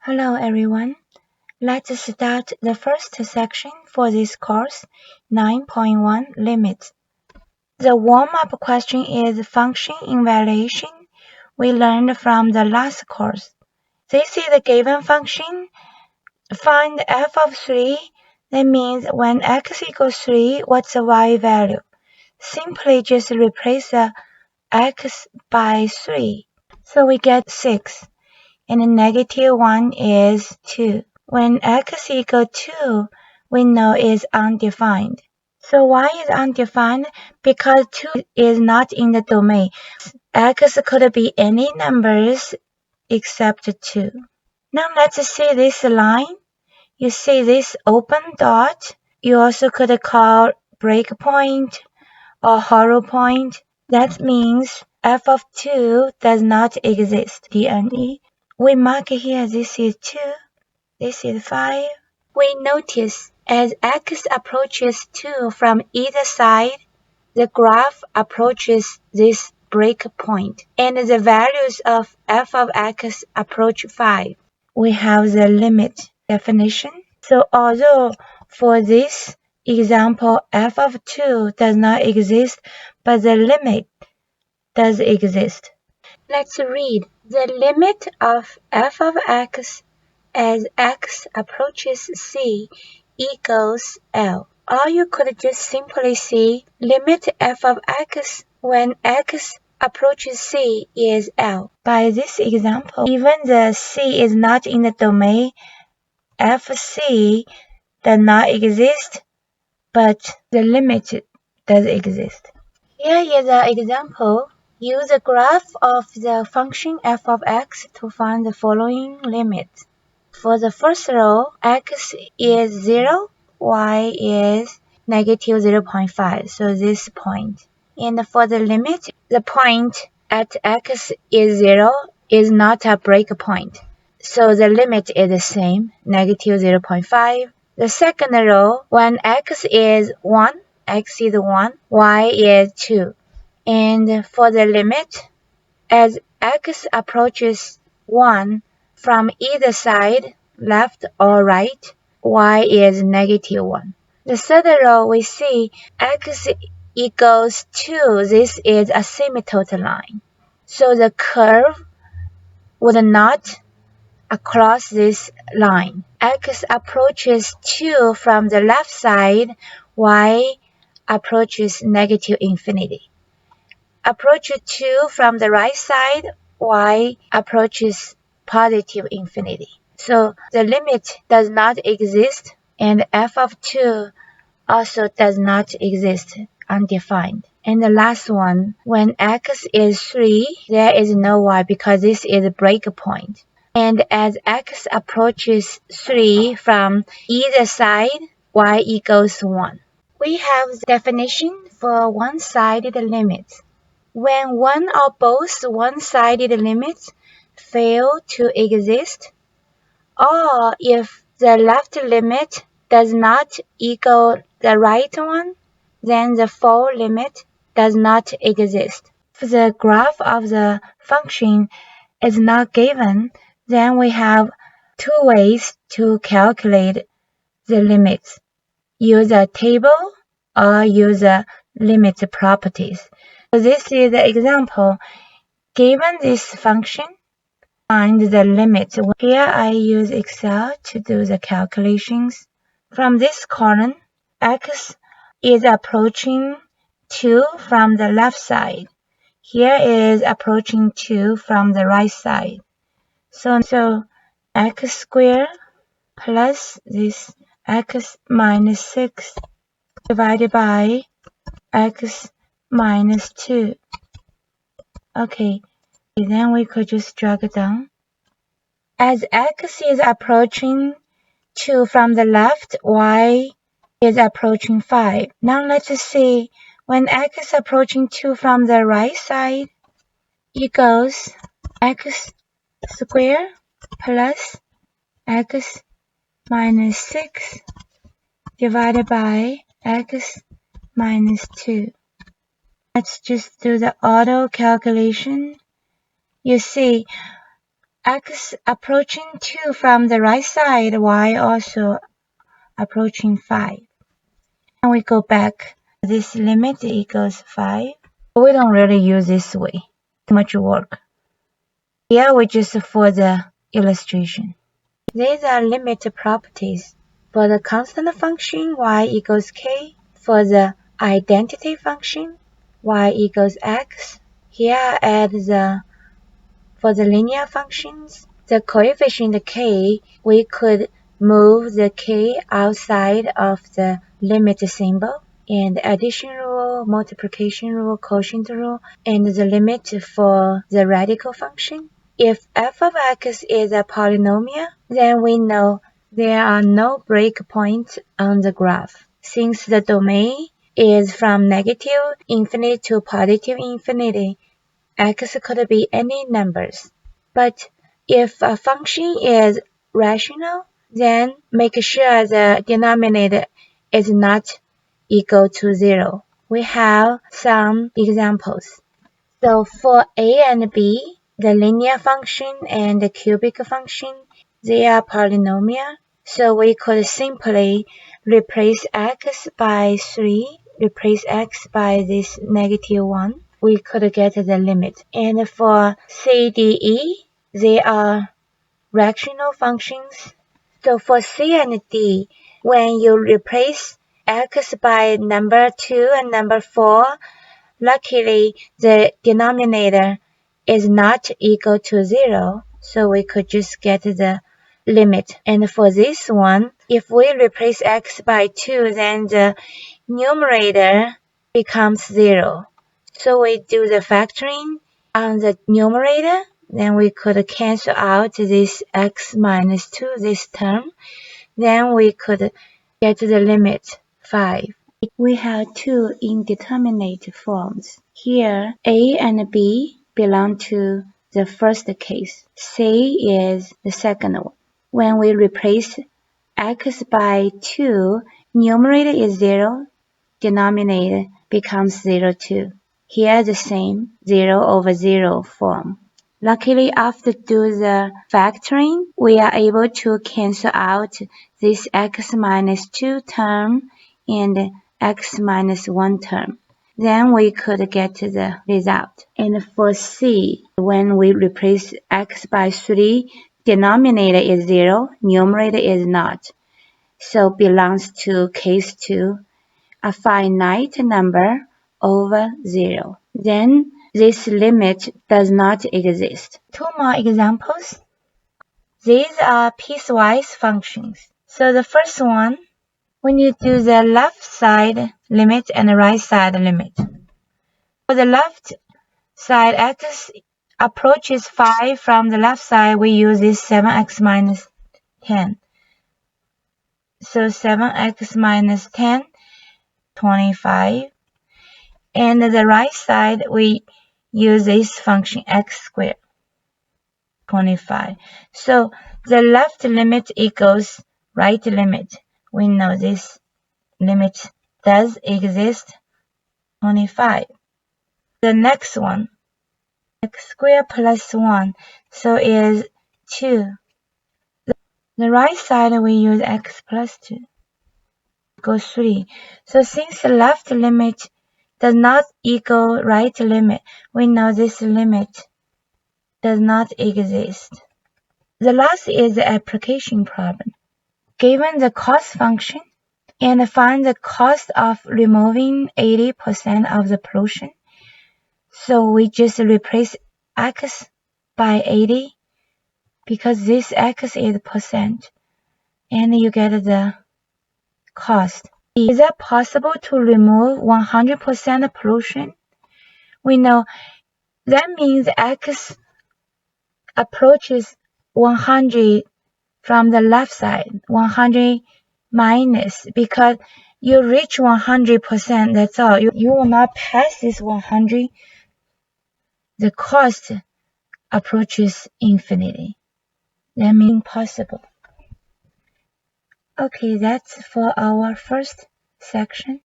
Hello everyone. Let's start the first section for this course, 9.1 Limits. The warm-up question is function evaluation we learned from the last course. This is a given function. Find f of 3. That means when x equals 3, what's the y value? Simply just replace the x by 3. So we get 6. And negative 1 is 2. When x equals 2, we know is undefined. So why is undefined? Because 2 is not in the domain. X could be any numbers except 2. Now let's see this line. You see this open dot. You also could call breakpoint or hollow point. That means f of 2 does not exist. DNE. We mark here this is 2, this is 5. We notice as x approaches 2 from either side, the graph approaches this breakpoint, and the values of f of x approach 5. We have the limit definition. So although for this example f of 2 does not exist, but the limit does exist. Let's read the limit of f of x as x approaches c equals L. Or you could just simply say limit f of x when x approaches c is L. By this example, even the c is not in the domain, fc does not exist, but the limit does exist. Here is an example. Use the graph of the function f of x to find the following limits. For the first row, x is 0, y is negative 0.5, so this point. And for the limit, the point at x is 0 is not a breakpoint, so the limit is the same, negative 0.5. The second row, when x is 1, y is 2. And for the limit, as x approaches 1 from either side, left or right, y is negative 1. The third row, we see x equals 2. This is a asymptote line. So the curve would not across this line. X approaches 2 from the left side, y approaches negative infinity. Approach 2 from the right side, y approaches positive infinity. So the limit does not exist, and f of 2 also does not exist, undefined. And the last one, when x is 3, there is no y because this is a breakpoint. And as x approaches 3 from either side, y equals 1. We have the definition for one-sided limits. When one or both one-sided limits fail to exist, or if the left limit does not equal the right one, then the full limit does not exist. If the graph of the function is not given, then we have two ways to calculate the limits. Use a table or use a limit properties. So this is the example. Given this function, find the limit. Here I use Excel to do the calculations. From this column, x is approaching 2 from the left side. Here is approaching 2 from the right side. So x squared plus this x minus 6 divided by x minus 2. Okay, then we could just drag it down. As x is approaching 2 from the left, y is approaching 5. Now let's see, when x is approaching 2 from the right side, equals x squared plus x minus 6 divided by x minus 2. Let's just do the auto calculation. You see, x approaching 2 from the right side, y also approaching 5. And we go back. This limit equals 5. We don't really use this way. Too much work. Here we just for the illustration. These are limit properties. For the constant function, y equals k. For the identity function, y equals x. Here I add for the linear functions, the coefficient k, we could move the k outside of the limit symbol, and addition rule, multiplication rule, quotient rule, and the limit for the radical function. If f of x is a polynomial, then we know there are no breakpoints on the graph, since the domain is from negative infinity to positive infinity. X could be any numbers. But if a function is rational, then make sure the denominator is not equal to 0. We have some examples. So for a and b, the linear function and the cubic function, they are polynomial. So we could simply replace x by 3, replace x by this -1. We could get the limit. And for C, D, E, they are rational functions. So for C and D, when you replace x by number 2 and number 4, luckily the denominator is not equal to 0, so we could just get the limit. And for this one, if we replace x by 2, then the numerator becomes 0. So we do the factoring on the numerator, then we could cancel out this x minus 2, this term. Then we could get the limit 5. We have two indeterminate forms. Here, A and B belong to the first case. C is the second one. When we replace x by 2, numerator is 0, denominator becomes 0 too. Here the same 0 over 0 form. Luckily, after do the factoring, we are able to cancel out this x minus 2 term and x minus 1 term. Then we could get the result. And for C, when we replace x by 3, denominator is 0, numerator is not. So belongs to case 2, a finite number over 0. Then this limit does not exist. Two more examples. These are piecewise functions. So the first one, when you do the left side limit and the right side limit. For the left side, x approaches 5 from the left side, we use this 7x minus 10. So 7x minus 10, 25. And the right side, we use this function x squared, 25. So the left limit equals right limit. We know this limit does exist, 25. The next one, x squared plus 1, so is 2. The right side, we use x plus 2, equals 3. So since the left limit does not equal right limit, we know this limit does not exist. The last is the application problem. Given the cost function and find the cost of removing 80% of the pollution, so we just replace x by 80 because this x is percent, and you get the cost. Is it possible to remove 100% pollution? We know that means x approaches 100 from the left side, 100 minus, because you reach 100%, that's all. You will not pass this 100. The cost approaches infinity. That means impossible. Okay, that's for our first section.